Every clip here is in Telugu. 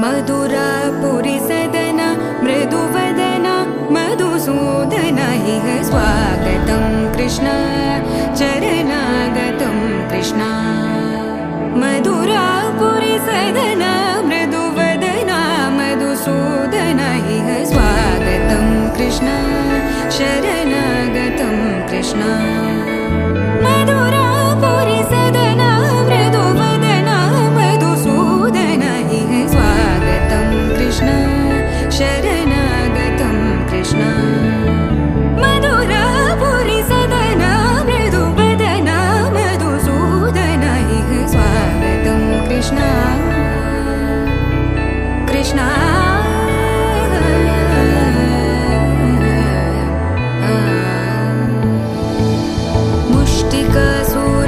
मधुरापुरी सदना मृदुवदना मधुसूदन इह स्वागतं कृष्ण चरणागतं कृष्ण मधुरापुरी सदना मृदुवदना मधुसूदन इह स्वागतं कृष्ण शरणागतं कृष्ण मधुरापुरी सदना मृदुवदना मधुसूदन इह स्वागतं कृष्ण शरणागतं कृष्ण मधुरापुरी सदना मृदुवदना मधुसूदन इह स्वागतं कृष्ण कृष्ण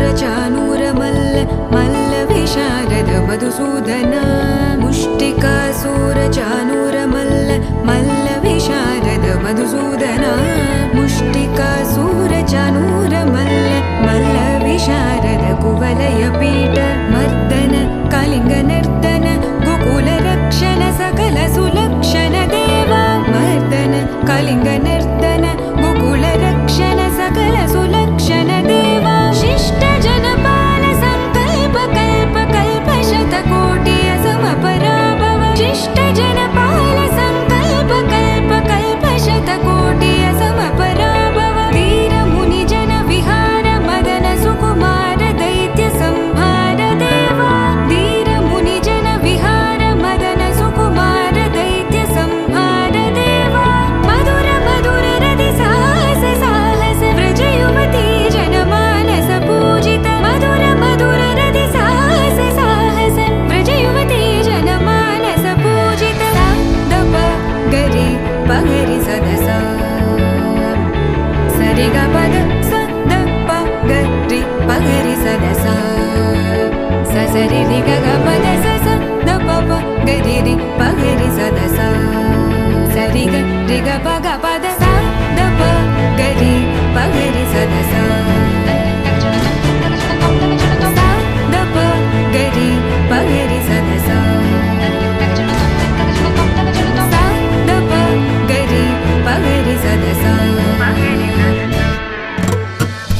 मुष्टिकासूरचानूरमल्ल मल्लविशारद मधुसूदन मुष्टिकासूरचानूरमल्ल मल्लविशारद मधुसूदन मुष्टिकासूरचानूरमल्ल मल्लविशारद कुवलयपीठ मर्दन कलिङ्गनर्दन गोकुलरक्षण सकल सुलक्षण देवा मर्दन कलिङ्गनर्दन गोकुलरक्षण सकल सुलक्षण देवा शिष्ट जनपाल संकल्प कल्प कल्प शतकोटि असमपराभव शिष्ट जनपाल संकल्प कल्प कल्प शतकोटि असमपराभव वीर मुनि जन विहार मदन सुकुमार दैत्य संहार देवा वीर मुनि जन विहार मदन सुकुमार दैत्य संहार देवा मधुर मधुर रति साहस साहस व्रज युवती जनमानस पूजित मधुर मधुर रति साहस साहस व्रज युवती जनमानस पूजित दप गरि पगरि सदस सरि ग पद स द प गरि पगरि सदस स सरि रि ग ग पद स स द प प गरि रि पगरि सदस सरि ग रि ग प ग पद स द प गरि पगरि सदस द प गरि पगरि सदस द प गरि पगरि सदस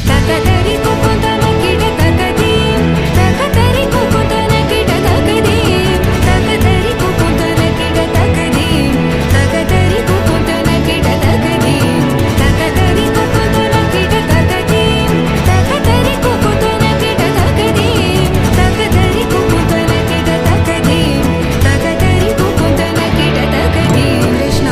तकदरि कुकुतन किड तकदीं तकदरि कुकुतन किड तकदीं तकदरि कुकुतन किड तकदीं तकदरि कुकुतन किड तकदीं तकदरि कुकुतन किड तकदीं तकदरि कुकुतन किड तकदीं तकदरि कुकुतन किड तकदीं तकदरि कुकुतन किड तकदीं कृष्ण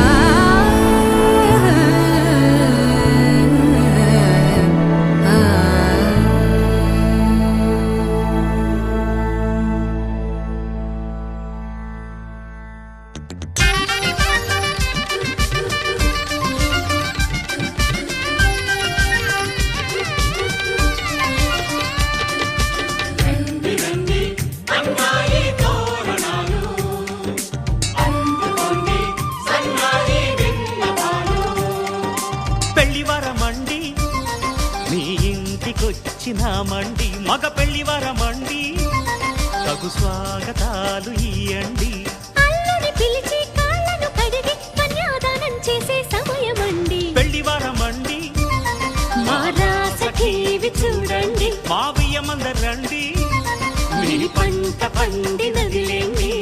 పెళ్లివారమండి మీ ఇంటికొచ్చినామండి మగ పెళ్లివారమండి తగు స్వాగతాలు ఇయ్యండి అల్లుని పిలిచి కాళ్ళను కడిగి కన్యాదానం చేసే సమయమండి పెళ్లివారమండి మా రాస టీవీ చూడండి మా బియ్యమందరండి మీ పంట పండినదిలేండి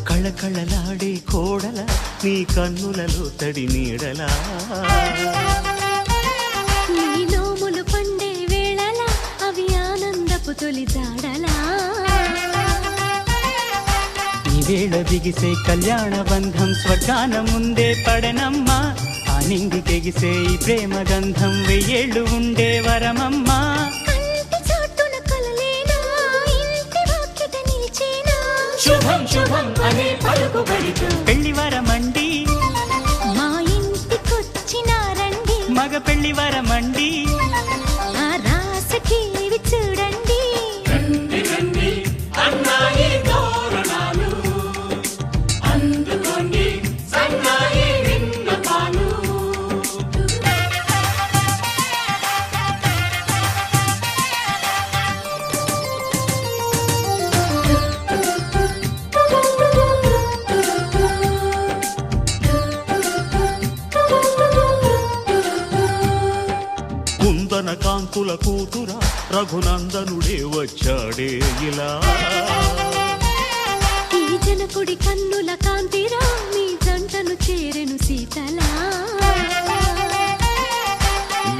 కళకళలాడే కోడల నీ కన్నులలో తడి నీడలా నీ నోములు పండే వేళలా అవి ఆనందపు తొలి జాడలా ఈ వేళ బిగిసే కళ్యాణ బంధం స్వర్గాన ముందే పడనమ్మా ఆ నింగి తెగిసే ఈ ప్రేమ గంధం వెయ్యేళ్ళు ఉండే వరమమ్మా కంటి చాటున కలలేనా ఇంటి వాకిట నిలిచేనా శుభం శుభం అనే పలుకుబడితో పెళ్లివరమండి మా ఇంటికొచ్చి పెళ్లి వరమండి ఆ రాసకి ఇవి చూడండి కుందన కాంతుల కూతురా రఘునందనుడే వచ్చాడే ఇలా ఈ జనకుడి కన్నుల కాంతిరా మీ జంటను చేరెను సీతలా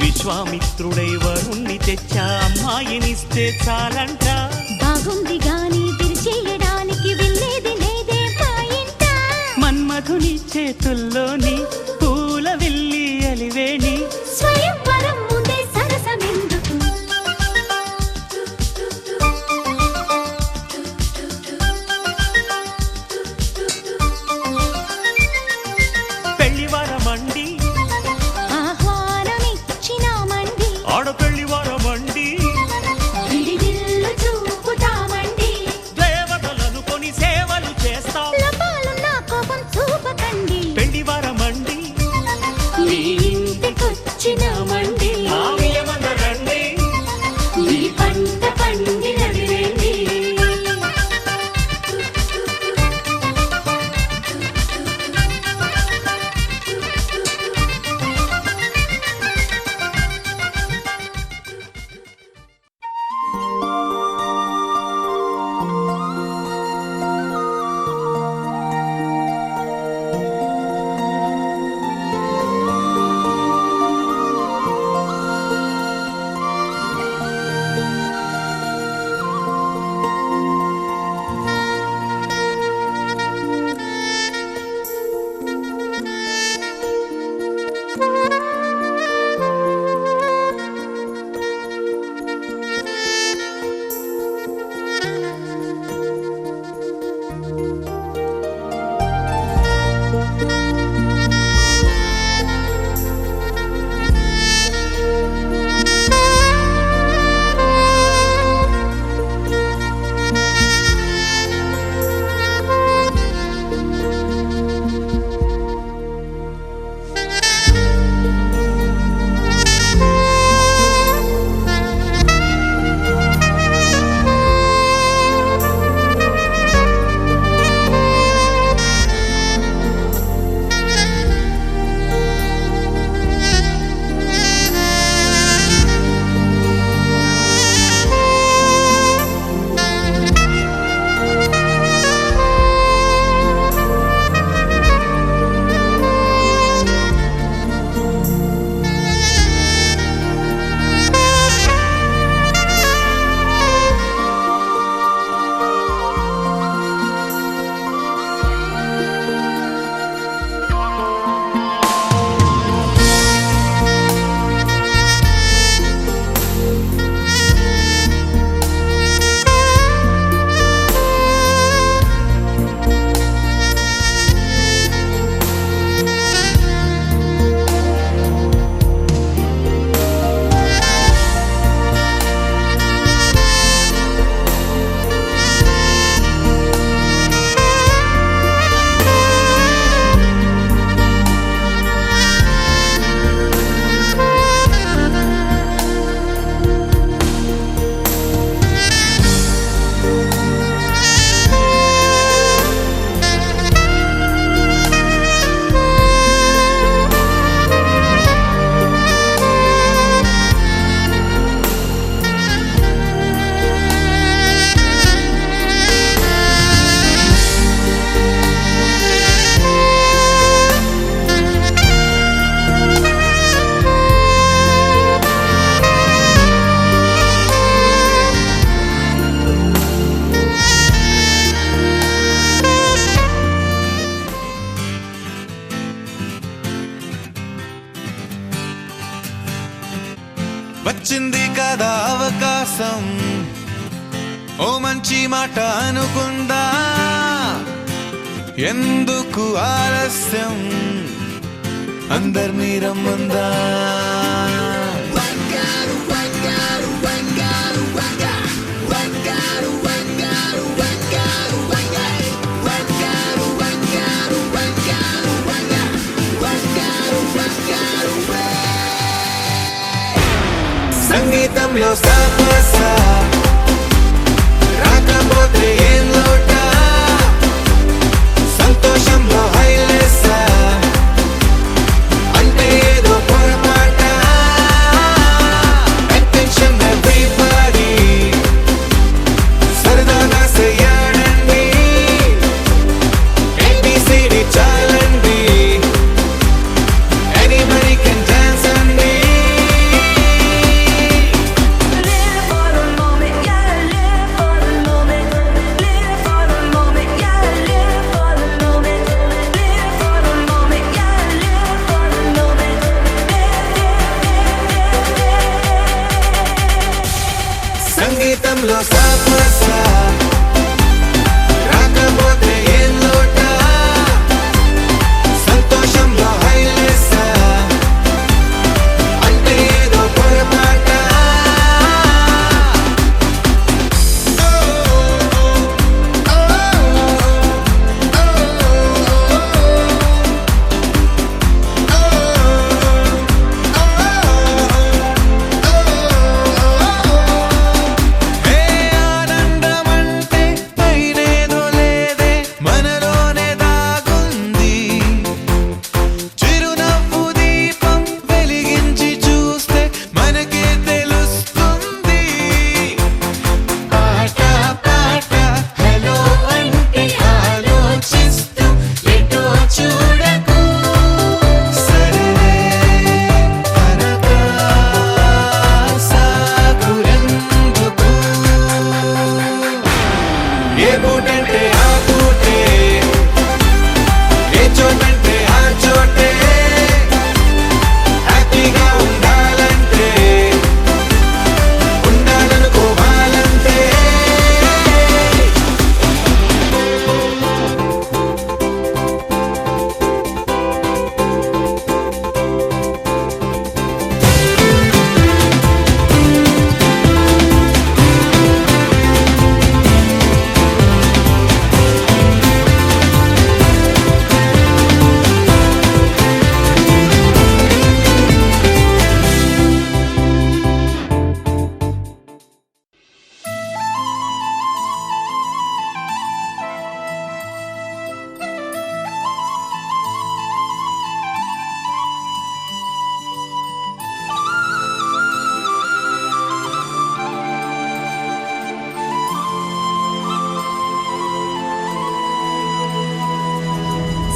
విశ్వామిత్రుడై వరుణ్ణి తెచ్చా అమ్మాయినిస్తే చాలంట బాగుంది గాని విరిచేయడానికి వెళ్ళేది లేదే మా ఇంట మన్మధుని చేతుల్లోని పూల విల్లి అలివేణి స్వయంవరం ముందే సరసమెందుకు పెళ్లి వరమండి ఆహ్వానమిచ్చినామండి ఆడపెళ్లి వరమండి విడిదిల్లు చూపుతామండి దేవతలను కొని సేవలు చేస్తాం లోపాలున్న కోపం చూపకండి పెళ్లి వరమండి మీ ఇంటికొచ్చినామండి మావియమనరండి మీ పంట పండినది రండి వచ్చింది కదా అవకాశం, ఓ మంచి మాట అనుకుందా, ఎందుకు ఆలస్యం అందర్నీ రమ్మందా. సంగీతంలో సాపస రాకపోతే ఏం లోట సంతోషంలో హైలేస అంటే ఏదో పొరపాట అటెన్షన్ ఎవ్రీబడీ సరదాగా చేయాలండి ABCD చాలండి anybody can dance అండి సంగీతంలో సాపస రాకపోతే ఏం లోట సంతోషంలో హైలేస అంటే ఏదో పొరపాట ఆనందమంటే పైనేదో లేదే మనలోనే దాగుంది చిరునవ్వు దీపం వెలిగించి చూస్తే మనకే తెలుస్తుంది పాట పాట హలో అంటే ఆలోచిస్తూ ఎటో చూడకు సరే అనగా సాగురెందుకు ఏ పూటంటే ఆ పూటే ఏ చోటంటే ఆ చోటే హ్యాపీగా ఉండాలంటే ఉండాలనుకోవాలంటే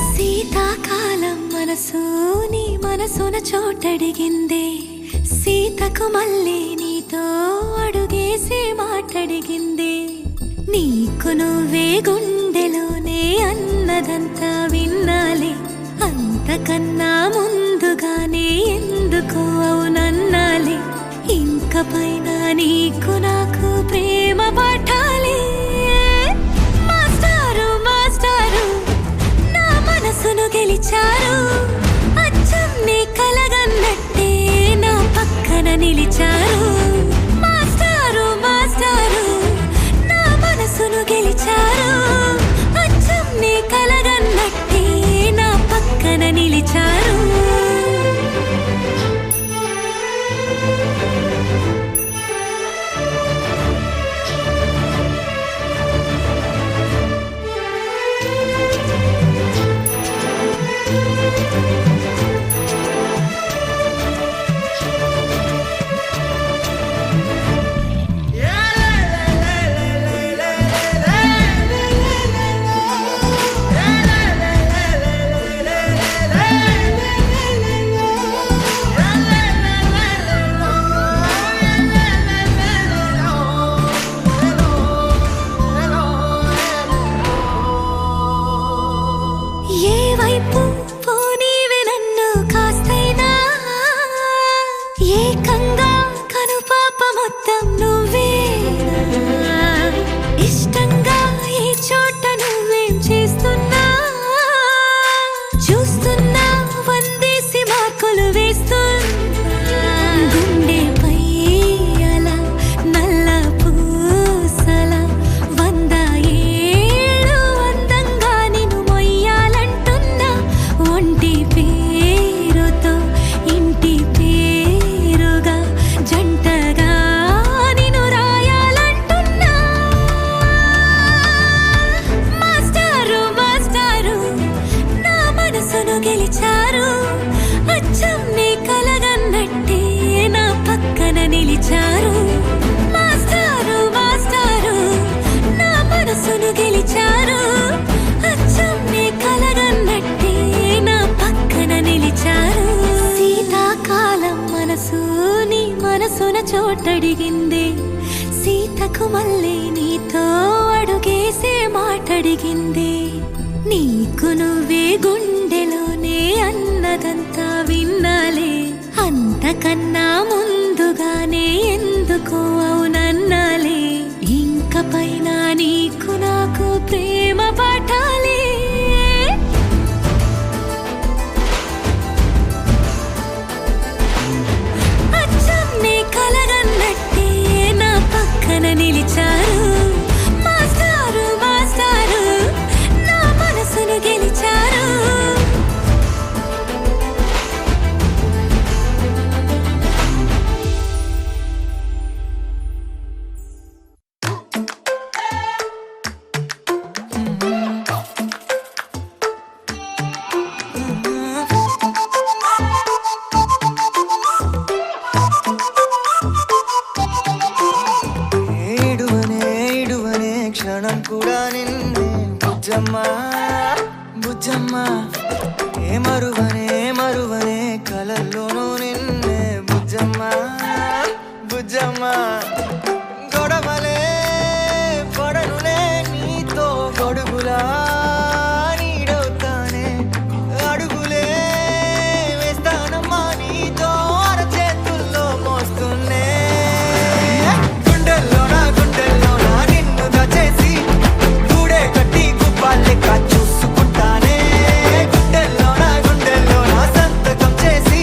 శీతాకాలం మనసు నీ మనసున చోటడిగిందే సీతకు మళ్ళీ నీతో అడుగేసి మాటడిగిందే నీకు నువ్వే గుండెలోనే అన్నదంతా విన్నాలే అంతకన్నా ముందుగానే ఎందుకు అవునన్నాలే ఇంక పైన నీకు నాకు ప్రేమ పాఠాలే మాస్టారు మాస్టారు నా మనసును గెలిచారు అచ్చం నీ కలగన్నట్టే నా పక్కన నిలిచారు మాస్టారు మాస్టారు నా మనసును గెలిచారు అచ్చం నీ కలగన్నట్టే నా పక్కన నిలిచారు మనసును గెలిచారు అచ్చం నీ కలగన్నట్టే నా పక్కన నిలిచారు మాస్టారు మాస్టారు నా మనసును గెలిచారు అచ్చం నీ కలగన్నట్టే నా పక్కన నిలిచారు శీతాకాలం మనసు నీ మనసున చోటడిగింది సీతకు మళ్ళీ నీతో అడుగేసే మాటడిగింది నీకు నువ్వే గుండెలోనే అన్నదంతా విన్నాలే అంతకన్నా ముందుగానే ఎందుకు అవునన్నాలే ఇంక పైన నీకు నాకు ప్రేమ పాఠాలే అచ్చం నీ కలగన్నట్టే నా పక్కన నిలిచారు మాస్టారు మాస్టారు నా మనసును గెలిచారు ఏడువనే క్షణం కూడా నిన్నే బుజ్జమ్మ బుజ్జమ్మ ఏ మరువనే కలల్లోనూ నిన్నే బుజ్జమ్మ బుజ్జమ్మ గొడవలే పడనులే నీతో గొడుగులా నీడవుతానే అడుగులే వేస్తానమ్మా నీతో అరచేతుల్లో మోస్తున్నే గుండెల్లోనా నిన్ను దాచేసి గూడే కట్టి గుప్పాలెక్క చూసుకుంటానే గుండెల్లోనా సంతకం చేసి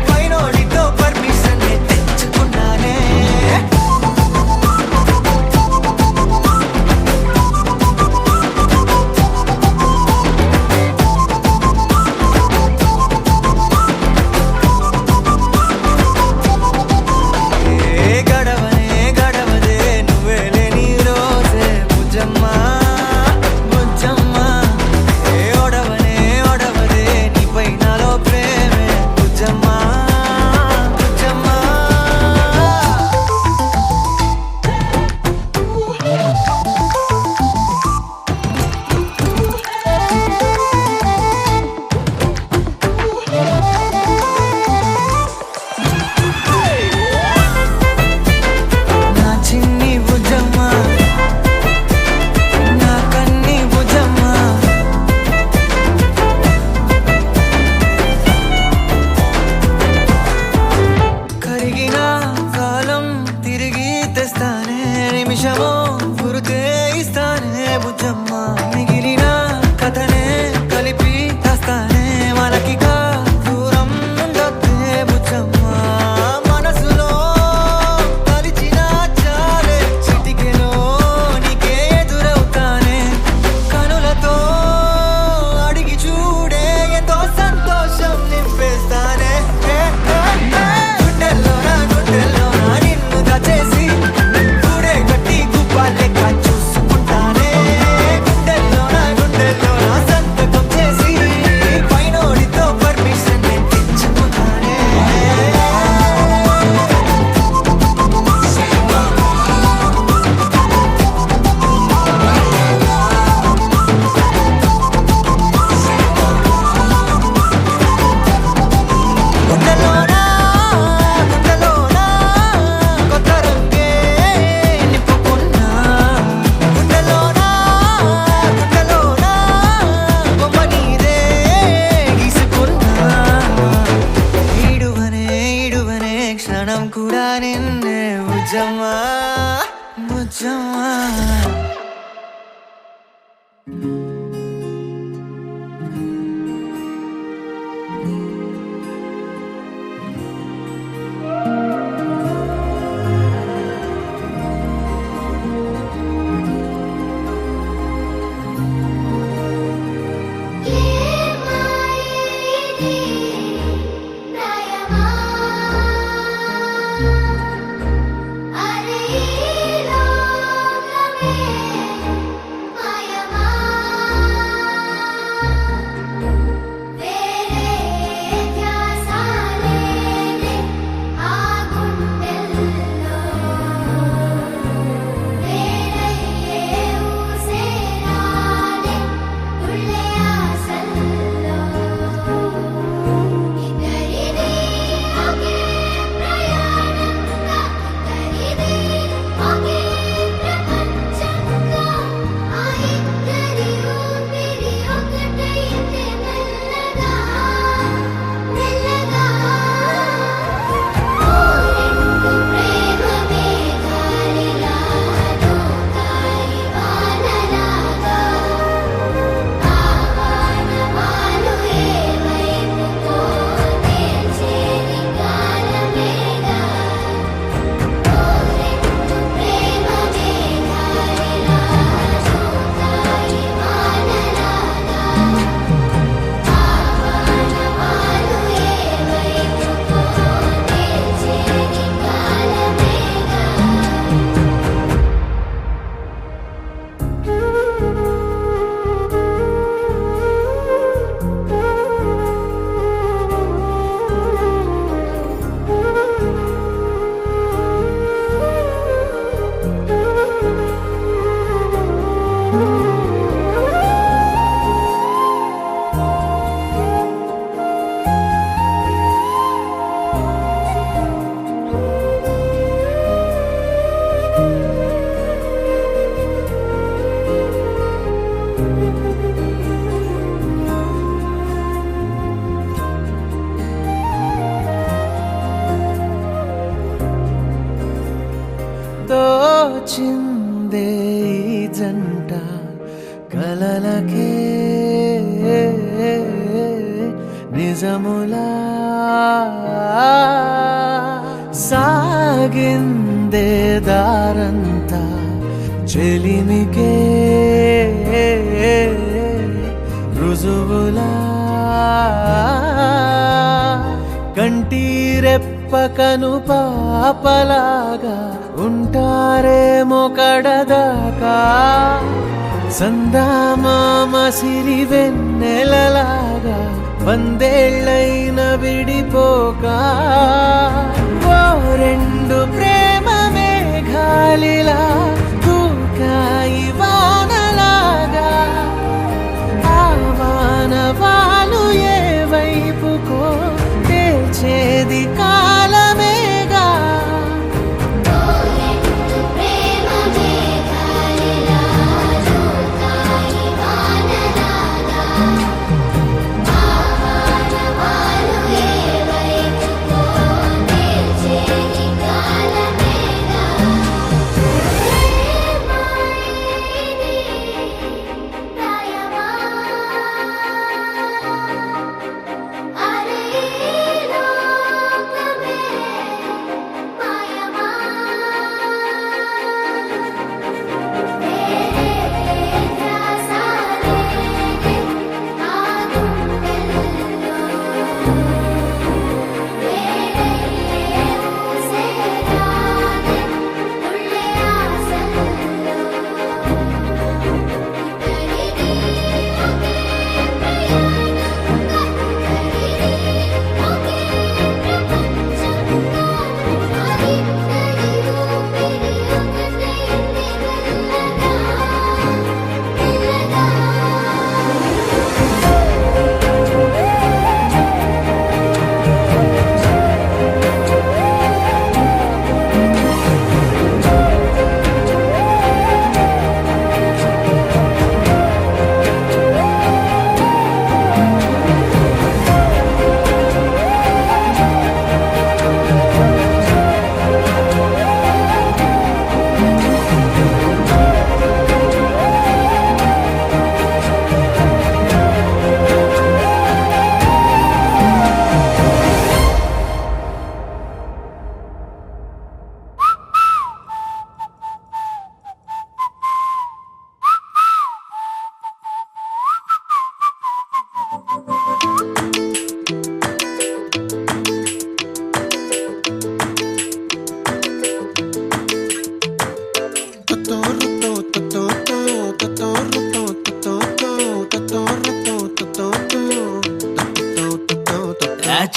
పైనోడితో పర్మిషన్ తెచ్చుకున్నానే గడవదే నువ్వే లేని రోజే బుజ్జమ్మ బుజ్జమ్మ ఏ ఒడవదే నీపై నాలో ప్రేమే బుజ్జమ్మ బుజ్జమ్మ నా చిన్ని బుజ్జమ్మ నా కన్ని బుజ్జమ్మ కరిగిన కాలం తిరిగి తెస్తానే నిమిషమో గురుతే ఇస్తానే బుజ్జమ్మ మిగిలిన కథనే కలిపి తెస్తానే మనకిగా దూరం ఉండొద్దే బుజ్జమ్మ మనసులో కలిచిన చాలే చిటికెలో నీకే ఎదురవుతానే కనులతో అడిగి చూడే ఎంతో సంతోషం నింపేస్తానే గుండెల్లోనా నిన్ను దాచేసి గూడే కట్టి గుప్పాలెక్క చూసుకుంటానే గుండెల్లోనా సంతకం చేసి పైనోడితో పర్మిషన్ తెచ్చుకున్నానే గుండెల్లోనా కొత్త రంగే నింపుకున్నా గుండెల్లోనా బొమ్మ నీదే గీసుకున్నా ఈడువనే క్షణం కూడా నిన్నే బుజ్జమ్మ బుజ్జమ్మ అరే వచ్చిందే ఈ జంట కలలకే నిజములా సాగిందే దారంతా చెలిమికే రుజువులా కంటి రెప్పకను పాపలాగా ఉంటారేమో కడదాకా సందామామ సిరి వెన్నెలలాగా వందేళ్ళైన విడిపోక ఓ రెండు ప్రేమ మేఘాలిలా దూకాయి వానలాగా ఆ వానవాలు ఏ వైపుకో తేల్చేది కాలమేగా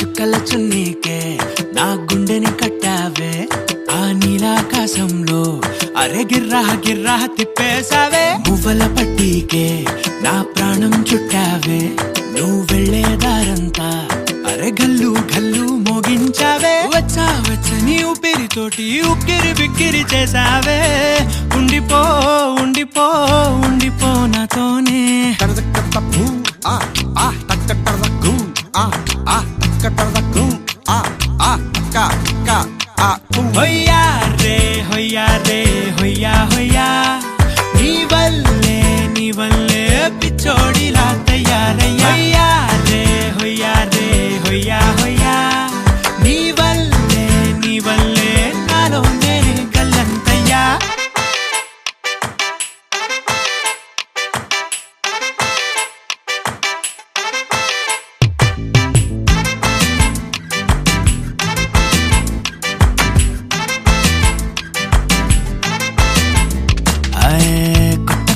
చుక్కల చున్నీకే నా గుండెని కట్టావే ఆ నీలాకాశంలో అరే గిర్రా గిర్రా తిప్పేసావే మువ్వల పట్టీకే నా ప్రాణం చుట్టావే నువ్వు వెళ్ళేదారంతా అరే గల్లు గల్లు మోగించావే వచ్చా వచ్చని ఊపిరితోటి ఉక్కిరి బిక్కిరి చేసావే ఉండిపో ఉండిపో ఉండిపో నాతోనే హొయ్యా రే హొయ్యా రే హొయ్యా హొయ్యా నీ వల్లే పిచ్చోడిలా తయారయ్యా హొయ్యా రే హొయ్యా హొయ్యా నీ వల్లే నాలోనే గల్లంతయ్యా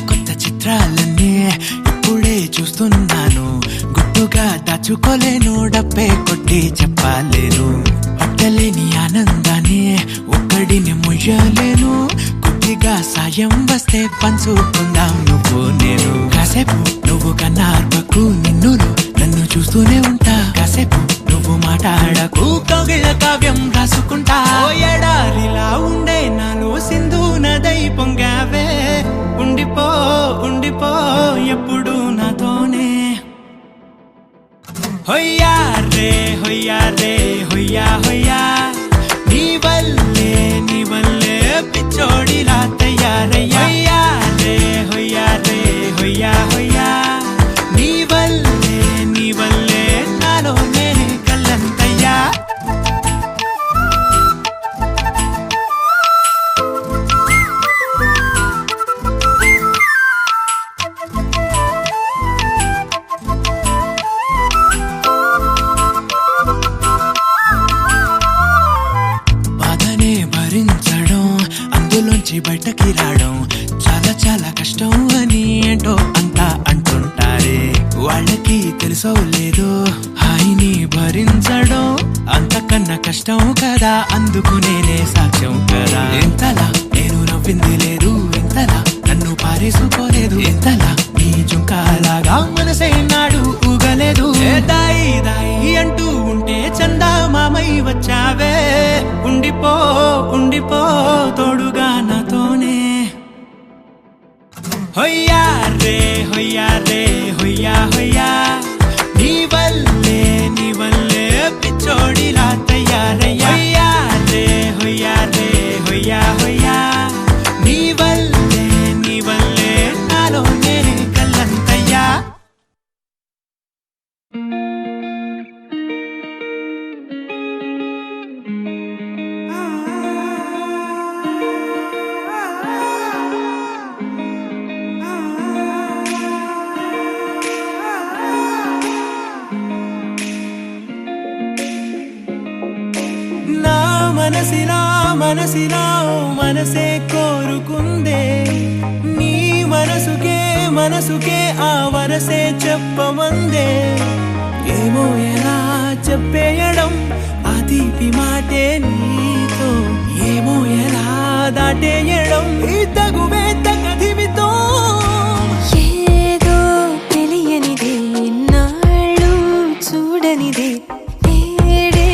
కొత్త చిత్రాలన్నీ ఇప్పుడే చూస్తున్నాను గుట్టుగా దాచుకోలేను డబ్బే కొట్టి చెప్పలేను పట్టలేని ఆనందాన్ని ఒక్కడిని ముయ్యలేను కొద్దిగా సాయం వస్తే పంచుకుందాం నువ్వు నేను కాసేపు నువ్వు కన్నార్పకు నిన్నులు నన్ను చూస్తూనే ఉంటా కాసేపు నువ్వు మాట్లాడకు కౌగిళ్ళ కావ్యం రాసుకుంటా ఎడారిలా ఉండే నాలో సింధు నదై పొంగావే ఉండిపో ఉండిపో ఎప్పుడు నాతోనే హొయ్యా రే హొయ్యా రే హొయ్యా హొయ్యా నీ వల్లే పిచ్చోడిలా తయ్యా తయారయ్యా హొయ్యా రే హొయ్యా హొయ్యా నీ వల్లే నాలోనే కల్లంతయ్యా భరించడం అందులోంచి బయటకి రావడం చాలా చాలా కష్టం అని ఏంటో అంతా అంటుంటారే వాళ్ళకి తెలుసో లేదో హాయిని భరించడం అంతకన్నా కష్టం కదా అందుకు నేనే సాక్ష్యం కదా ఎంతలా నేను నవ్వింది లేదు ఎంతలా నన్ను పారేసుకోలేదు ఎంతలా నీ జుంకాలాగా మనసే నాడు ఊగలేదు దాయి దాయి అంటూ ఉంటే చందా మామై వచ్చావే ఉండిపో తోడుగా నాతోనే హొయ్యా రే హొయ్యా హొయ్యా నీ వల్లే పిచ్చోడిలా తయారయ్యా హొయ్యా హొయ్యా నీ వల్లే నాలోనే కల్లంతయ్యా మనసే కోరుకుందే నీ మనసుకే ఆ వరసే చెప్పమందే ఏమో ఎలా చెప్పేయడం ఆ తీపి మాటే నీతో ఏమో ఎలా దాటేయడం ఈ తగువే తగదిమితో ఏదో తెలియనిదే నాళ్ళు చూడనిదే తేడే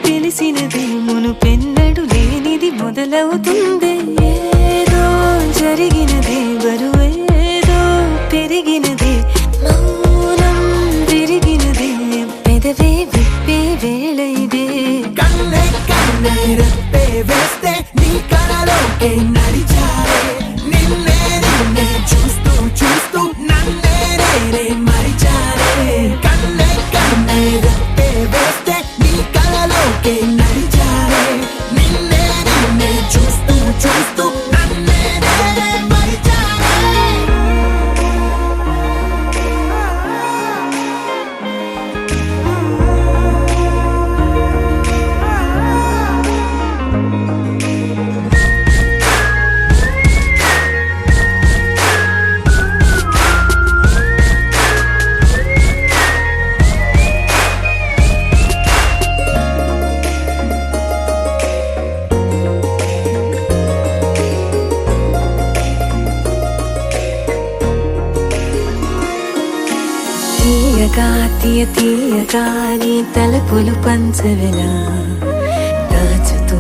తెలిసినదే మునుపెన్నడు లేనిది మొదలవుతుంది ఏదో జరిగినదే బరువేదో పెరిగినదే మౌనం విరిగినదే పెదవే విప్పే వేళ ఇదే కన్నే రెప్పే వేస్తే నీ కళలోకే నడిచారే నిన్నే చూస్తూ నన్నే మరిచారే కన్నే రెప్పే వేస్తే నీ కళలోకే నడిచారే నిన్నే చూస్తూ నన్నే మరిచారే తీయగా నీ తలపులు పంచవెలా దాచుతూ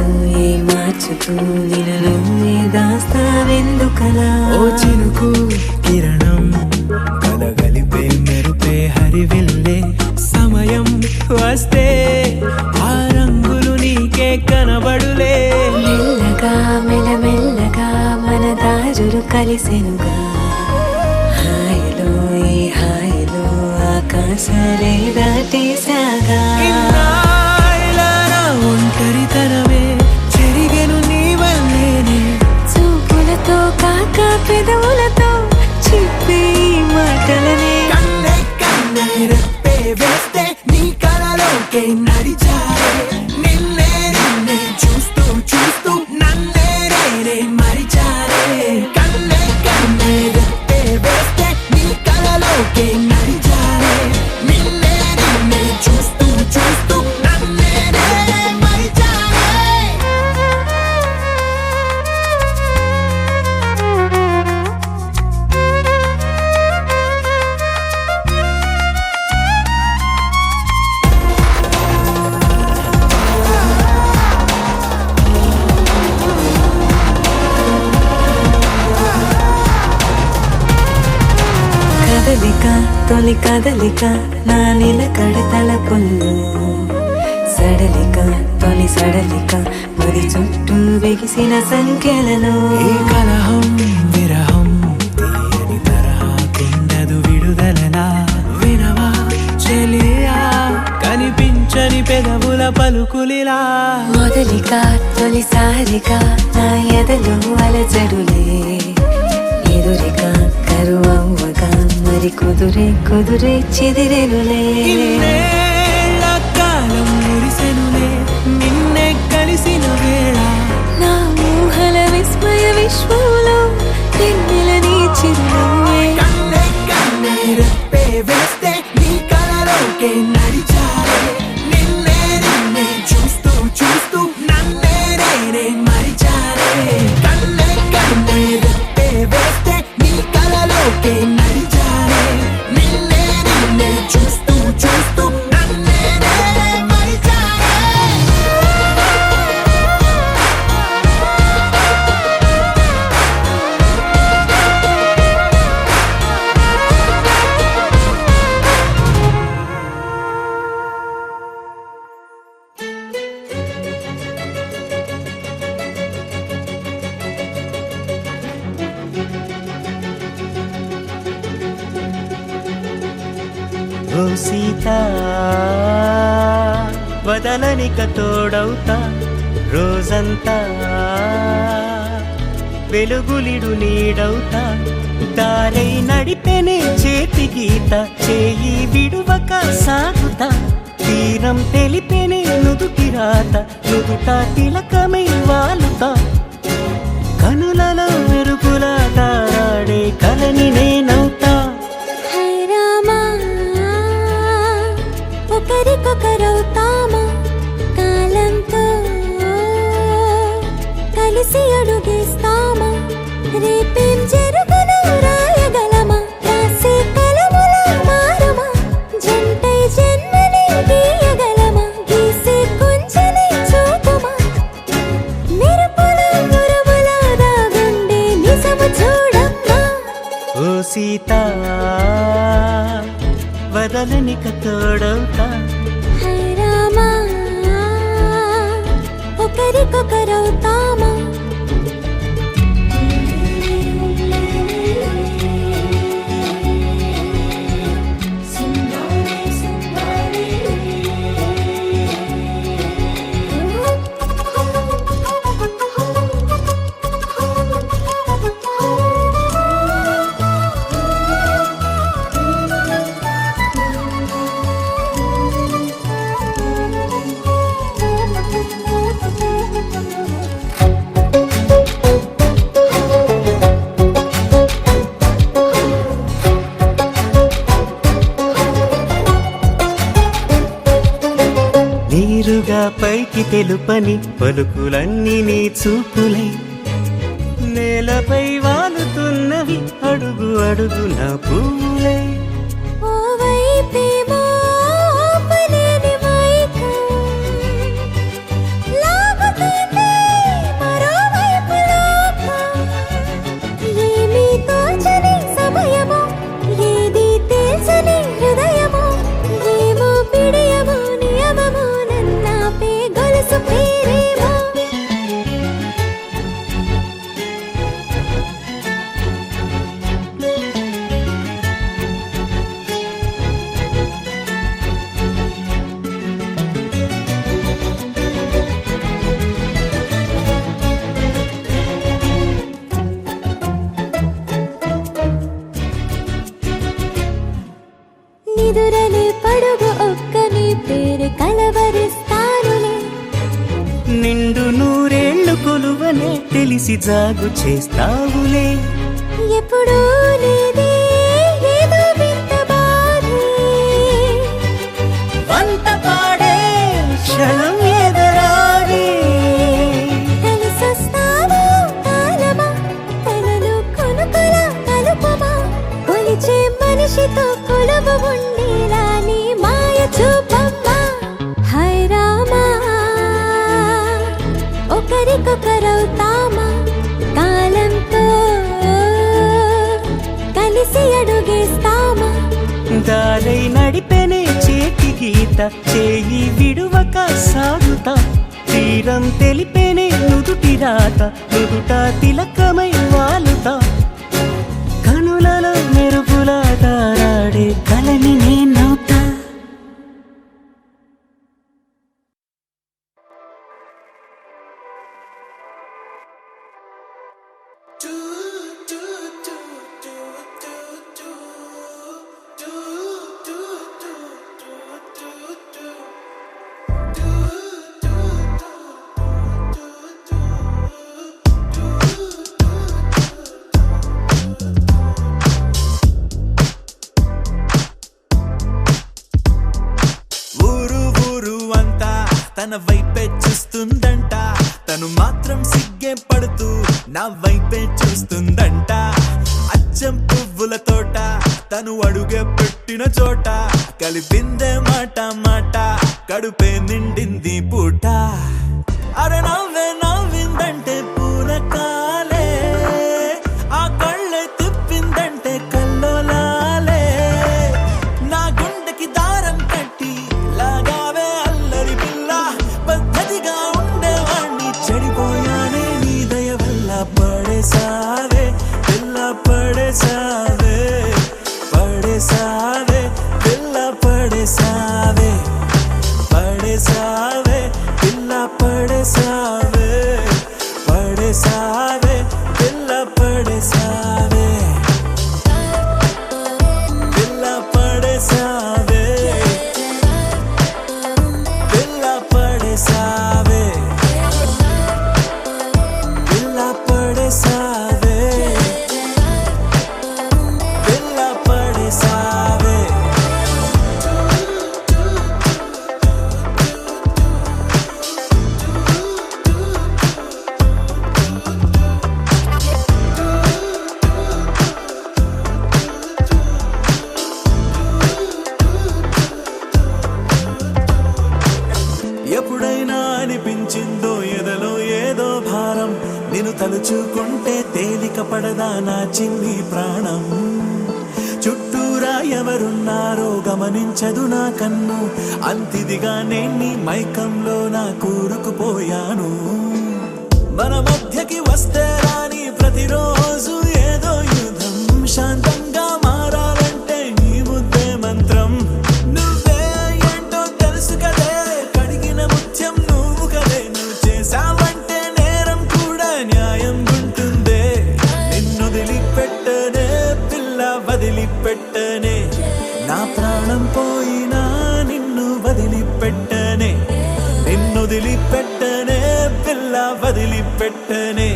మార్చుతూ నిన్ను నువ్వే దాస్తావెందుకలా ఓ చినుకు కిరణం కలగలిపే మెరుపే హరివిల్లే సమయం వస్తే ఆ రంగులు నీకే కనబడులే మెల్లగా మన దారులు కలిసెనుగా హాయిలో ఈ హాయిలో ఆకాశాలే దాటేసాగా ఒంటరితనమే చెరిగెను నీ వల్లేనే చూపులతో కాక పెదవులతో చెప్పే ఈ మాటలనే కన్నే రెప్పే వేస్తే నీ కళలోకే నడిచారే నిన్నే చూస్తూ నన్నే మరిచారే కన్నే రెప్పే వేస్తే నీ కళలోకే నడిచారే నిన్నే చూస్తూ నన్నే మరిచారే తొలి కదలిక నా నిలకడ తలపుల్లో సడలిక తొలి సడలిక మరి చుట్టూ బిగిసిన సంఖ్యలలో ఈ కలహం విరహం తీయని తరహా కిందదు విడుదలలా వినవా చెలియా కనిపించని పెదవుల పలుకులిలా మొదలిగా తొలిసారిగా నా ఎదలో అలజడులే ఎదురిగా కరువవ్వగా మరి కుదురే కుదురే చెదిరెనులే ఇన్నేళ్ల కాలం మురిసెనులే నిన్నే కలిసిన వేళ నా ఊహల విస్మయ విశ్వంలో వెన్నెల నీ చిరునవ్వే కన్నే కన్నే రెప్పే వేస్తే నీ కలలోకే నడిచారే నిన్నే నిన్నే చూస్తూ చూస్తూ నన్నే నేనే మరిచారే కన్నే కన్నే రెప్పే వేస్తే నీ కలలోకే నడిచారే నిన్నే నిన్నే చూస్తూ చూస్తూ నన్నే నేనే మరిచారే ఓ సీత వదలనిక తోడవుతా రోజంతా వెలుగులిడు నీడవుతా దారై నడిపెనే చేతి గీత చేయి విడువక సాగుతా తీరం తెలిపెనే నుదుటి రాత నుదుట తిలకమై వాలుతా కనులలో మెరుపులా తారాడే కలని నేనవుతా హై రామా ఒకరికొకరవుతామా కాలంతో కలిసి అడుగేస్తామా రేపేం జరుగును రాయగలమా రాసే కలములా మారుమా జంటై జన్మని గీయగలమా గీసే కుంచెని చూపుమా మెరుపుల గురువుల దాగుండే నిజము చూడమ్మా ఓ సీత వదలనిక తోడవుతా హై రామా ఒకరికొకరవుతామా నీరుగా పైకి తెలుపని పలుకులన్నీ నీ చూపులై నేలపై వాలుతున్నవి అడుగు అడుగు నా పువ్వులై ఓ వైపేమో ఆపలేని మైకం లాగుతుంది మరోవైపు లోకం ఏమీ తోచని సమయమో ఏది తేల్చని హృదయమో ఏమో పిడియమో నియమమో నన్నాపే గొలుసు పేరేమో నిదురలే పడుగు ఒక్కని పేరు కలవరిస్తానులే నిండు నూరేళ్లు కొలువనే తెలిసి జాగు చేస్తావులే ఎప్పుడూ లేదే ఏదో వింత బాధే వంత పాడే క్షణం ఎదరాడే కలిసొస్తావా కాలమా కలలు కొనుకల కలుపమా కొలిచే మనిషితో కొలువు ఉండేలా నీ మాయ చూపమ్మా హై రామా ఒకరికొకరవుతామా కాలంతో కలిసి అడుగేస్తామా దారై నడిపెనే చేతి గీత చేయి విడువక సాగుతా వీరం తెలిపేనే నుదుటి రాత నుదుట తిలకమై వాలుతా కనులలో మెరుపులా తారాడే కలని నేనవుతా తన వైపే చూస్తుందంట తను మాత్రం సిగ్గే పడుతూ నా వైపే చూస్తుందంట అచ్చం పువ్వుల తోట తను అడుగే పెట్టిన చోట కలిపిందే మాట మాట కడుపే నిండింది పూట అరే నవ్వే నవ్విందంటే పూనకాలే ఆ కళ్ళే తిప్పిందంటే కల్లోలాలే నా గుండెకి దారం కట్టి లాగావే అల్లరి పిల్ల పద్ధతిగా ఉండేవాణ్ణి చెడిపోయానే నీ దయ వల్ల పడేసావే పిల్ల పడేసావే పడేసావే పిల్ల పడేసావే పడేసావే పిల్ల పడేసావే పడేసావే పిల్ల పడేసావే పిల్ల పడేసావే పిల్ల పడేసావే పిల్ల పడేసావే పిల్ల పడేసావే ఎప్పుడైనా అనిపించిందో ఎదలో ఏదో భారం నిన్ను తలుచుకుంటే తేలిక పడదా నా చిన్ని ప్రాణం చుట్టూరా ఎవరున్నారో గమనించదు నా కన్ను అంతిదిగా నేను మైకంలో నా కూరుకుపోయాను మన మధ్యకి వస్తే రాని ప్రతిరోజు ఏదో యుద్ధం శాంతంగా మారాలంటే నీ ముద్దే మంత్రం నువ్వే ఏంటో తెలుసు కదే కడిగిన ముత్యం నువ్వు కదే నువ్వు చేసావంటే నేరం కూడా న్యాయం ఉంటుందే నిన్ను వదిలిపెట్టనే పిల్ల వదిలిపెట్టనే నా ప్రాణం పోయినా నిన్ను వదిలిపెట్టనే నిన్ను వదిలిపెట్టనే పిల్ల వదిలిపెట్టనే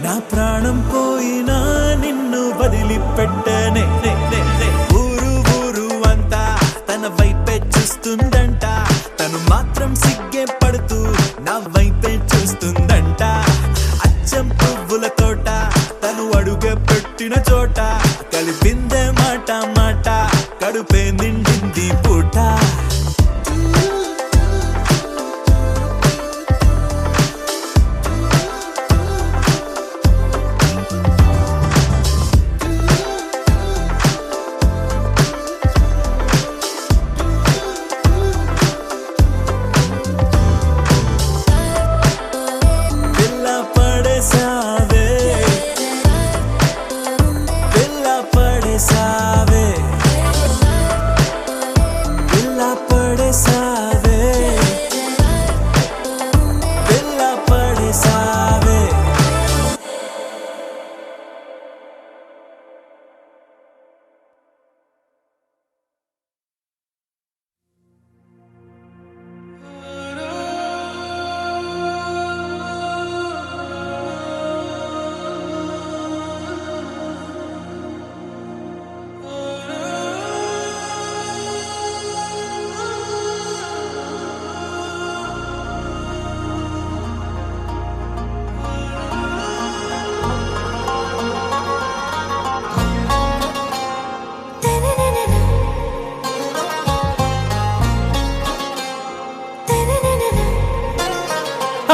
నా ప్రాణం పోయినా నిన్ను వదిలిపెట్టనే ఊరు ఊరు అంతా తన వైపే చూస్తుందంట తను మాత్రం సిగ్గే పడుతూ నా వైపే చూస్తుందంట అచ్చం పువ్వుల తోట తను అడుగే పెట్టిన చోట కలిపిందే మాట మాట కడుపే నిండింది పూట పిల్ల పడేసావే పిల్ల పడేసావే పిల్ల పడేసావే పిల్ల పడేసావే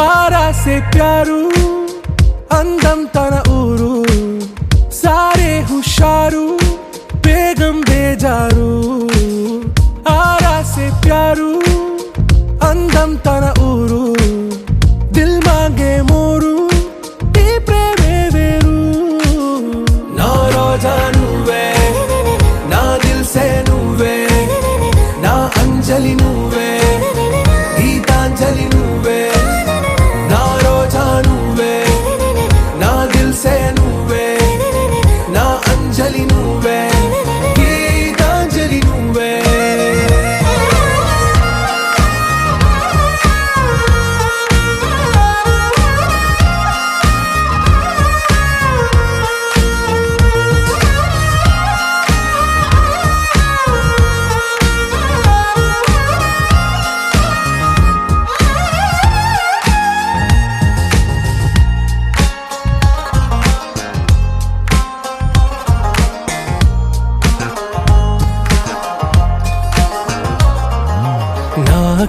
आरा से प्यारू అందం తన ఊరు సారే హుషారు బేగం బేజారు ఆరా సే ప్యారు అందం తన ఊరు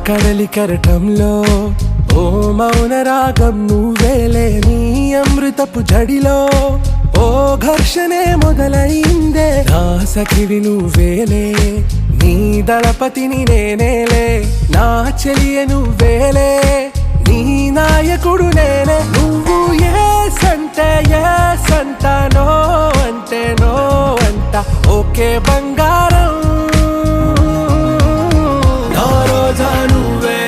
కడలి కెరటంలో ఓ మౌన రాగం నువ్వేలే, నీ అమృతపు జడిలో ఓ ఘర్షణే మొదలైందే, నా సఖివి నువ్వేలే, నీ దళపతిని నేనేలే, నా చెలియ నువ్వేలే, నీ నాయకుడు నేనే. నువ్వు ఏ సంట నో అంటే నో అంట, ఓకే బంగారం. నా రోజా నువ్వే,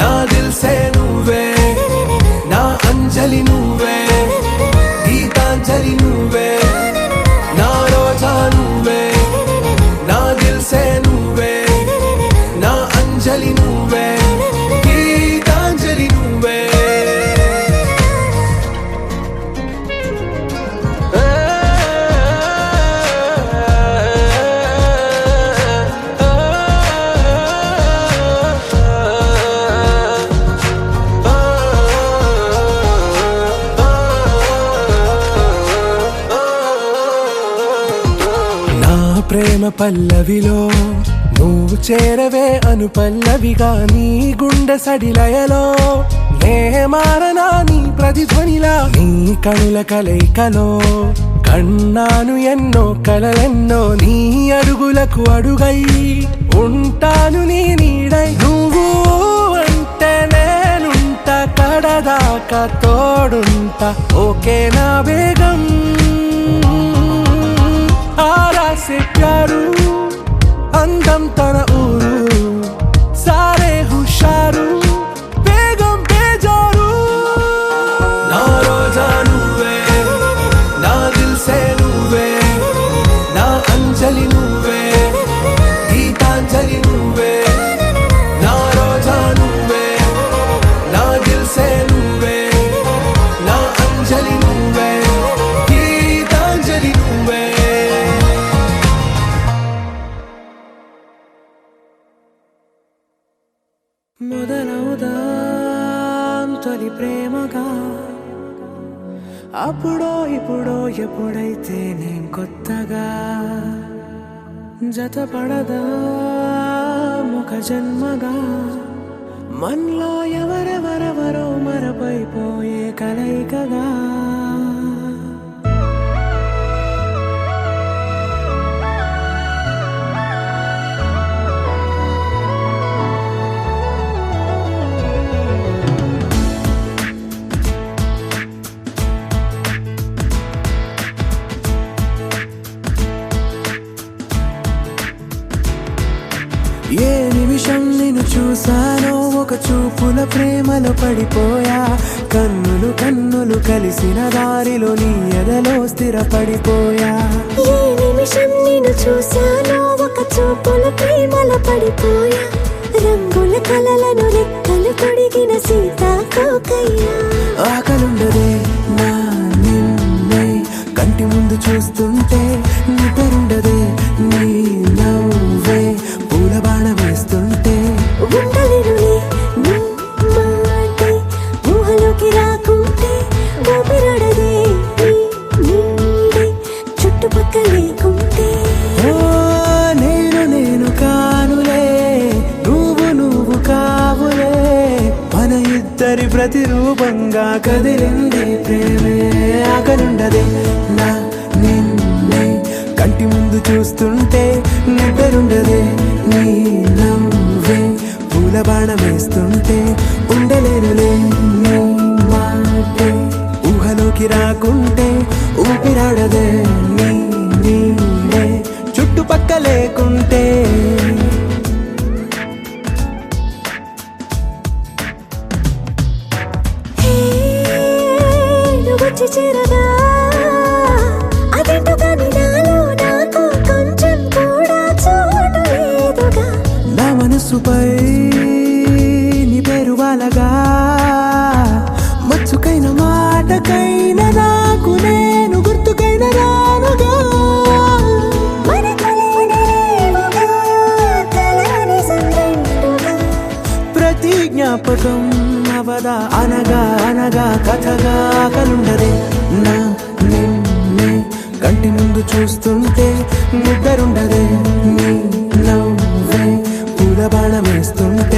నా దిల్సే నువ్వే, నా అంజలి నువ్వే, గీతాంజలి నువ్వే. నా రోజా నువ్వే, నా దిల్సే నువ్వే, నా అంజలి నువ్వే, గీతాంజలి నువ్వే. ప్రేమ పల్లవిలో నువ్వు చేరవే అను పల్లవిగా, నీ గుండె సడిలయలో నే మారనా నీ ప్రతిధ్వనిలా, నీ కనుల కలయికలో కన్నాను ఎన్నో కలలెన్నో, నీ అడుగులకు అడుగై ఉంటాను నీ నీడై. నువ్వు అంటే నేనుంట కడదాకా తోడుంటా, ఓకే నా బేగం. आरा से प्यारू అందం తన ఊరు, సారే హుషారు బేగం బేజారు. నా రోజా నువ్వే, నా దిల్సే నువ్వే, నా అంజలి నువ్వే, గీతాంజలి నువ్వే. నా రోజా నువ్వే, నా దిల్సే నువ్వే, నా అంజలి నువ్వే, గీతాంజలి నువ్వే. మొదలవుదాం తొలి ప్రేమగా, అప్పుడో ఇప్పుడో ఎప్పుడైతే నేను కొత్తగా జతపడదా ఒక జన్మగా, మనలో ఎవరెవరెవరో మరపైపోయే కలయికగా. ఏ నిమిషం నిన్ను చూసానో ఒక చూపుల ప్రేమలో పడిపోయా, కన్నులు కన్నులు కలిసిన దారిలో నీ ఎదలో స్థిరపడిపోయా. ఏ నిమిషం నిన్ను చూసానో ఒక చూపుల ప్రేమలో పడిపోయా, రంగుల కలలను రెక్కలు తొడిగిన సీతాకోకయ్యా. ఆకలుండదే నా నిన్నే కంటి ముందు చూస్తుంటే, నిద్రుండదే నీ నవ్వే పూల బాణ వేస్తుంటే, ఉండలేనులే నీ మాటే ఊహలోకి రాకుంటే, ఊపిరాడదే నీ నీడే చుట్టుపక్కల లేకుంటే. ఓ నేను కానులే, నువ్వు కావులే, మన ఇద్దరి ప్రతిరూపంగా కదిలింది ప్రేమే. ఆకలుండదే నా నిన్నే కంటి ముందు చూస్తుంటే, నిద్రుండదే నీ నవ్వే పూల బాణ వేస్తుంటే, ఉండలేనులే నీ మాటే ఊహలోకి రాకుంటే, ఊపిరాడదే నీ నీడే చుట్టుపక్క లేకుంటే. వచ్చి చేరగా అదేంటో కానీ నాలో నాకు కొంచెం కూడా చోటు లేదుగా, నా మనసుపై నీ పేరు వాలగా, మచ్చుకైన మాటకైన నాకు నేను గుర్తుకైన రానుగా. మన కలయినేమోగా, కలని సంగంటుగా, ప్రతి జ్ఞాపకం అవదా అనగా అనగా కథగా. కలుండదే నా నిన్నే కంటి ముందు చూస్తుంటే, నిద్రుండదే నీ నవ్వే పూల బాణ వేస్తుంటే,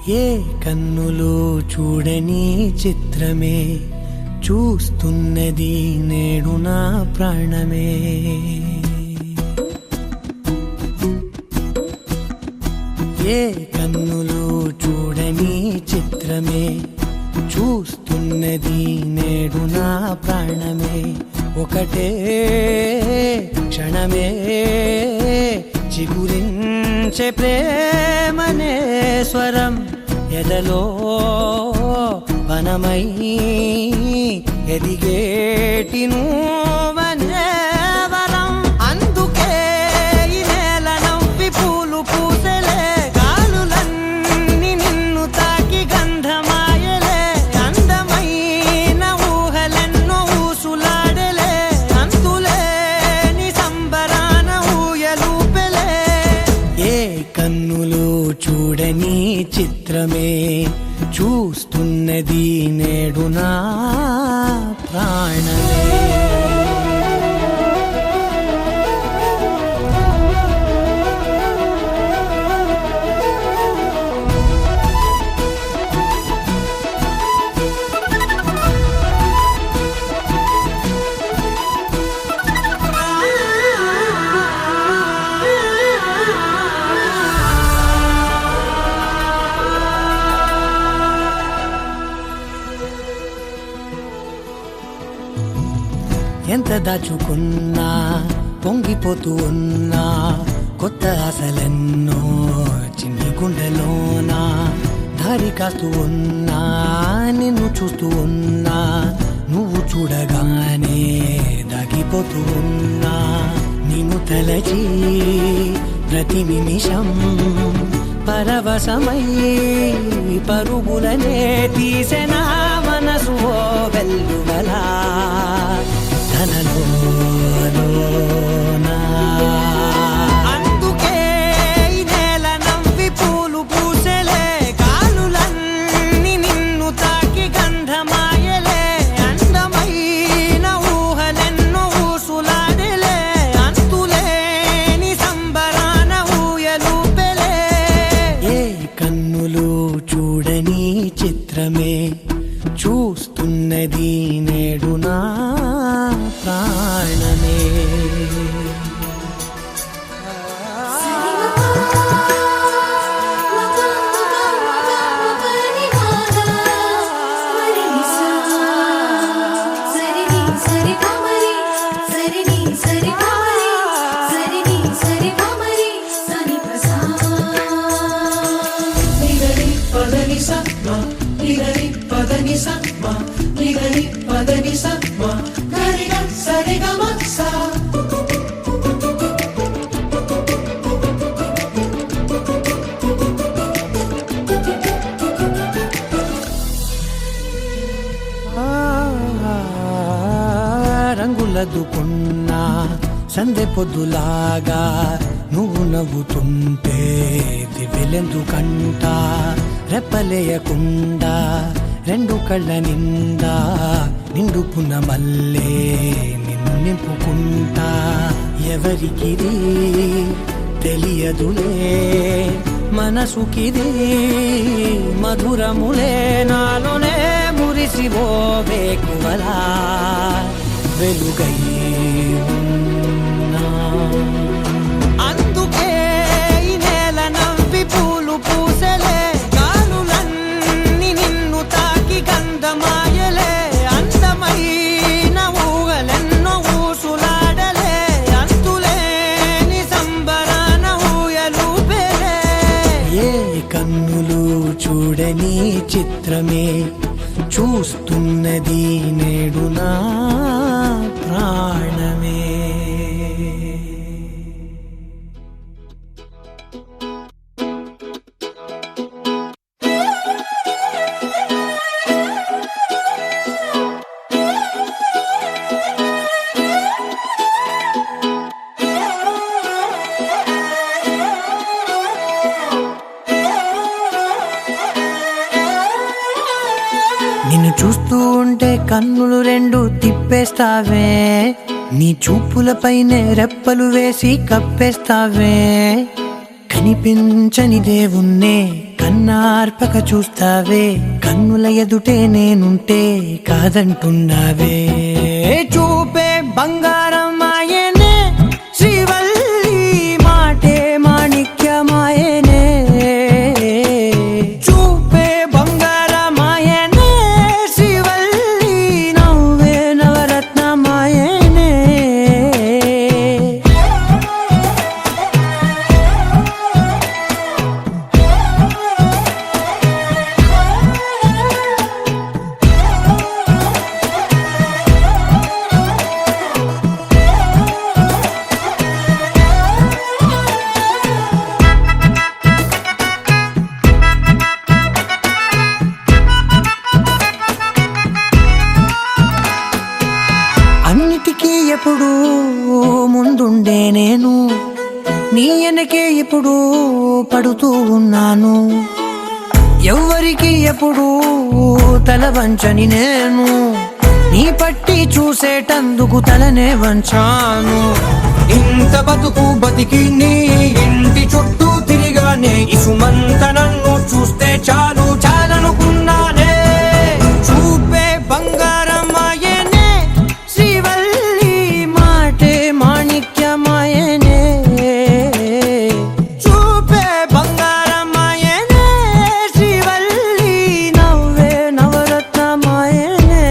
ఏ కన్నులు చూడని చిత్రమే చూస్తున్నది నేడు నా ప్రాణమే. ఏ కన్నులు చూడని చిత్రమే చూస్తున్నది నేడు నా ప్రాణమే. ఒకటే క్షణమే చిగురించే ప్రేమనే స్వరం ఎదలో వనమై ఎదిగేటి నువ్వనే వరం. అందుకే ఈ నేల నవ్వి పూలు పూసెలే, గాలులన్నీ నిన్ను తాకి గంధమాయలే. అందమైన ఊహలెన్నో ఊసులాడలే, అంతులేని సంబరాన ఊయలూపెలే. ఏ కన్నులు చూడని చిత్రమే చూస్తున్నది నేడు నా ప్రాణమే. ఎంత దాచుకున్నా పొంగిపోతూ ఉన్నా, కొత్త ఆశలెన్నో చిన్ని గుండెలోనా. దారి కాస్తూ ఉన్నా, నిన్ను చూస్తూ ఉన్నా, నువ్వు చూడగానే దాగిపోతూ ఉన్నా. నిన్ను తలచి ప్రతి నిమిషం పరవశమై పరుగులనే తీసెనా మనసు ఓ వెల్లువలా. అందుకే ఈ నేల నవ్వి పూలు పూసెలే, గాలులన్నీ నిన్ను తాకి గంధమాయలే. అందమైన ఊహలెన్నో ఊసులాడలే, అంతులేని సంబరాన ఊయలూపెలే. ఏ కన్నులు చూడని చిత్రమే చూస్తున్నది నేడు నా ప్రాణమే. రంగులదుకున్నా సందె పొద్దులాగా నువ్వు నవ్వుతుంటే దివ్వెలెందుకంట. రెప్పలేయకుండా రెండు కళ్ళ నిండా నిండుకున్న మల్లే నిన్ను నింపుకుంటా. ఎవరికిది తెలియదులే మనసుకిది మధురములే, నాలోనే మురిసివో వేకువలా వెలుగై ఉన్నా. అందుకే ఈ నేల నవ్వి పూలు పూసెలే, గాలులన్నీ నిన్ను తాకి గంధమాయలే. అందమైన ఊహలెన్నో ఊసులాడలే, అంతులేని సంబరాన ఊయలూపెలే. ఏ కన్నులు చూడని చిత్రమే చూస్తున్నది నేడు నా ప్రాణమే. నిన్ను చూస్తూ ఉంటే కన్నులు రెండు తిప్పేస్తావే, నీ చూపులపైనే రెప్పలు వేసి కప్పేస్తావే. కనిపించని దేవుణ్ణే కన్నార్పక చూస్తావే కన్నుల ఎదుటే నేనుంటే కాదంటున్నావే చూపే బంగారం ఆయనే శ్రీవల్లి మాటే మాణిక్యమాయనే చూపే బంగారమాయనే శ్రీవల్లి నవ్వే నవరత్నమాయనే అన్నిటికీ ఎప్పుడు ముందుండే నేను నీ వెనకే ఎప్పుడు పడుతూ ఉన్నాను ఎవ్వరికి ఎప్పుడు తల వంచని నేను నీ పట్టి చూసేటందుకు తలనే వంచాను ఇంత బతుకు బతికి నీ ఇంటి చుట్టూ తిరిగానే ఇసుమంత నన్ను చూస్తే చాలు చాలనుకున్నానే చూపే బంగారమాయనే శ్రీవల్లి మాటే మాణిక్యమాయనే చూపే బంగారమాయనే శ్రీవల్లి నవ్వే నవరత్నమాయనే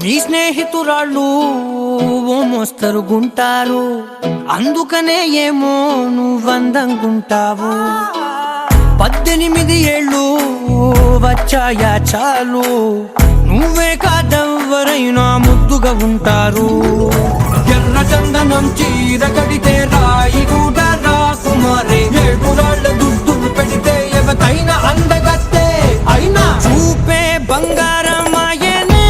నీ స్నేహితురాళ్ళు ఓ మోస్తరుగుంటారు అందుకనే ఏమో నువ్వందంగుంటావు 18 ఏళ్ళు వచ్చాయా చాలు నువ్వే కాదెవ్వరైనా ముద్దుగా ఉంటారు ఎర్ర చందనం చీర కడితే రాయి కూడా రాకుమారే 7 రాళ్ళ దుద్దులు పెడితే ఎవతైనా అందగత్తే అయినా చూపే బంగారమాయనే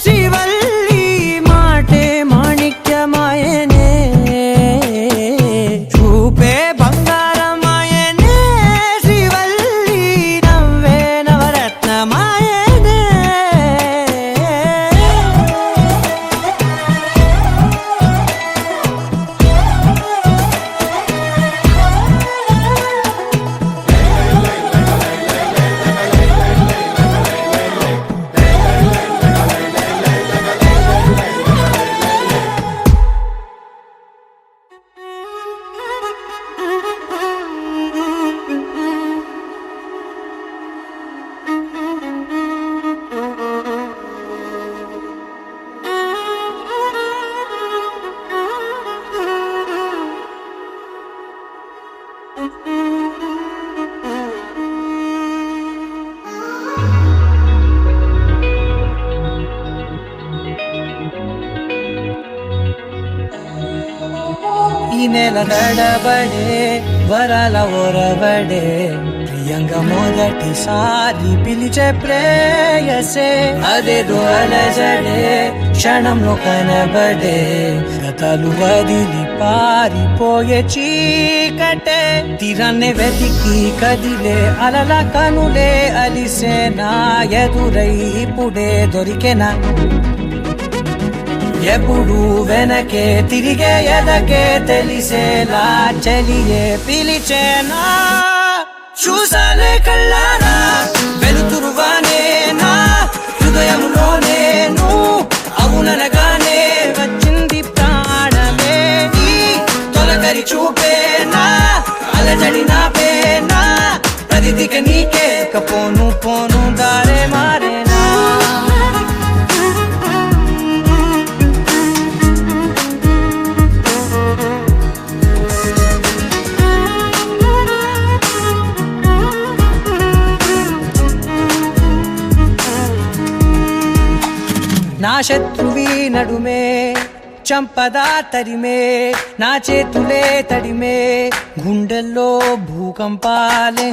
శ్రీవల్లి మాటే మాణిక్యమాయనే చూపే బంగారమాయనే శ్రీవల్లి నవ్వే నవరత్నమాయనే ఈ నెల నడబడే వరాల ఒరబడే ప్రియంగా మొదటిసారి పిలిచే ప్రేయసే అదేదో అలజడే క్షణంలో కనబడే గతాలు వదిలి పారిపోయే చీకటే తీరాన్ని వెతికి కదిలే అలల కనులే అలిసే నా ఎదురై ఇప్పుడే దొరికెనా ఎప్పుడు వెనకే తిరిగే ఎదకే తెలిసేలా చలియే పిలిచేనా చూసాలే కళ్ళారా వెలుతురువానే నా హృదయంలోనే నువ్వు అవుననగానే వచ్చింది ప్రాణమే ఈ తొలకరి చూపేనా అలజడి నాపేనా ప్రతిదిక నీకే పోను పోను దారే మారేనా నా శత్రువి నడుమే చంపదా తరిమే నా చేతులే తడిమే గుండెల్లో భూకంపాలే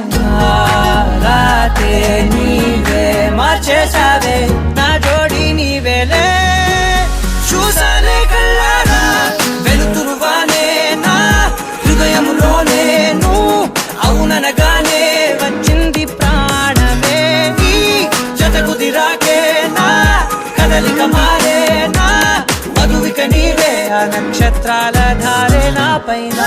రాతే నీవే మార్చేసావే నా జోడి నీవేలే చూసానే కళ్ళారా వెలుతురువానే నా హృదయములోనే నువ్వు అవుననగానే వచ్చింది ప్రాణమే నీ జత కుదిరాకే నా కదలిక మారే నా మధువిక నీవే ఆ నక్షత్రాల ధారే నా పైన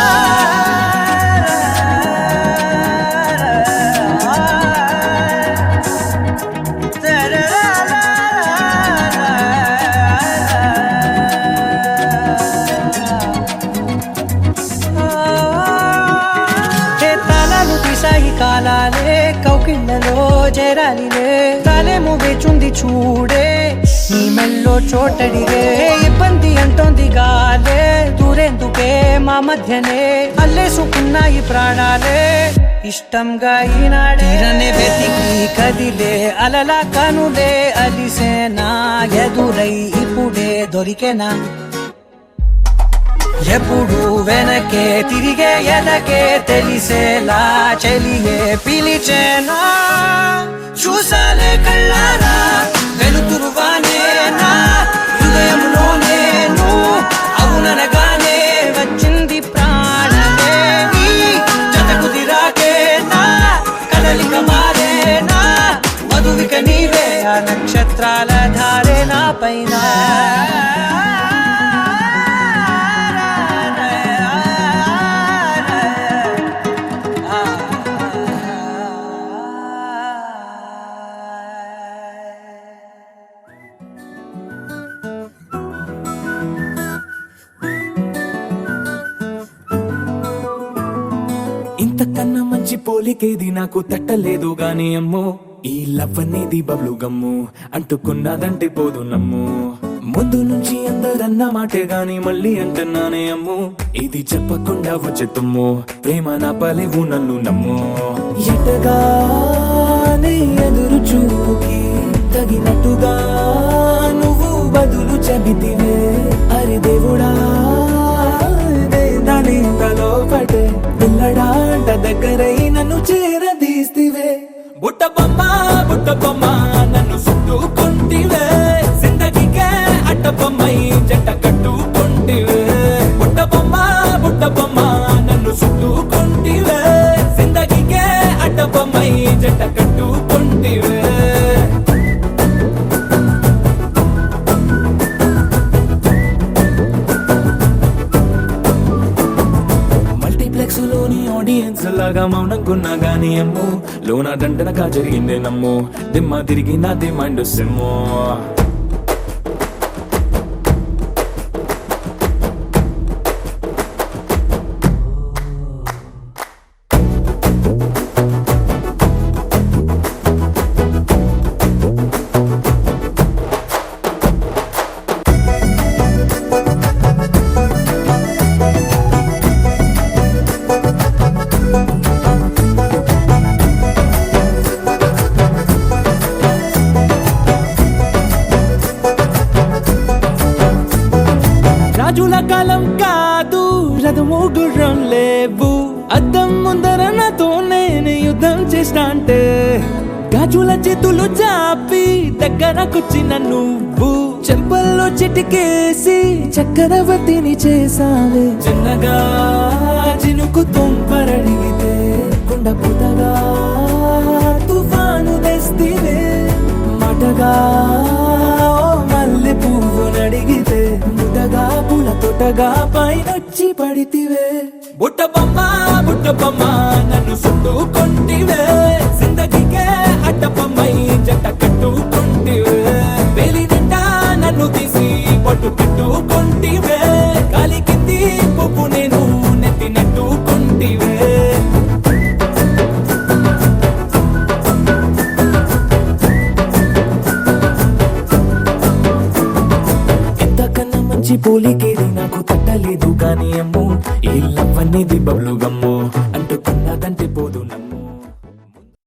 కాలాలే కౌకిళ్ళలో చేరాలిలే తాలేమో వేచుంది చూడే నీ మెల్లో చోటడిగే ఇబ్బంది అంటోంది గాలే దూరేందుకే మా మధ్యనే అల్లేసుకున్నాయి ప్రాణాలే ఇష్టంగా ఈనాడే వెతికి కదిలే అలలా కనులే అలిసేనా ఎదురై ఇప్పుడే దొరికేనా ఎప్పుడు వెనకే తిరిగే ఎదకే తెలిసేలా చెలియే పిలిచేనా చూసాలే కళ్ళారా వెలుతురువానే నా హృదయంలోనే నువ్వు అవుననగానే వచ్చింది ప్రాణమే నీ జత కుదిరాకే నా కదలిక మారే నా మధువిక నీవే ఆ నక్షత్రాల ధారే నా పైన ఇంతకన్నా మంచి పోలికేది నాకు తట్టలేదు గాని అమ్మో ఈ లవ్ అనేది బబ్లు గమ్ము అంటుకున్నదంటే పోదు నమ్ము ముందు నుంచి అందరన్న మాటే గాని మళ్ళీ అంటున్నానే అమ్ము ఇది చెప్పకుండా వచ్చే తుమ్ము ప్రేమ నా పలేవు నన్ను నమ్ము ఎటగానే ఎదురు చూకి తగినట్టుగా నువ్వు బదులు చెబితివే అరి దేవుడా దానిలో పడే పిల్లడాంట దగ్గరై నన్ను చేరదీస్తివే బుట్ట బొమ్మ నన్ను చుట్టుకుంటివే జిందగీకే అట్ట బొమ్మై జంట కట్టుకుంటివే బుట్ట బొమ్మ నన్ను చుట్టుకుంటివే జిందగీకే అట్ట బొమ్మై జంట కట్టుకుంటివే లోని ఆడియన్స్ లాగా మౌనంకున్నా గానీ అమ్ము లోన దండనగా జరిగిందే నమ్ము దిమ్మ తిరిగి నాది మైండ్ సిమ్ము రాజుల కాలం కాదు రథము గుర్రం లేవు అద్దం ముందర నాతో నేను యుద్ధం చేస్తా అంటే గాజుల చేతులు చాపి దగ్గరకొచ్చిన నువ్వు చెంపల్లో చిటికేసి చక్రవర్తిని చేసావే చిన్నగా చినుకు తుంపరడిగితే కుండ పుటగా తుఫాను తెస్తివే మాటగా మల్లె పువ్వు నడిగితే ముటగా పుల తొటగా పైనొచ్చి పడితివే బుట్ట బొమ్మ నన్ను చుట్టుకుంటివే జిందగీకే అట్ట బొమ్మై జంట కట్టుకుంటివే వేలి నిండా నన్ను తీసి పట్టు కట్టుకుంటివే కాలి కింది పువ్వు నేను నెత్తినట్టుకుంటివే పోలికేది నాకు తట్టలేదు కానీ అమ్ము ఈ లవ్ అనేది బబ్లు గమ్ము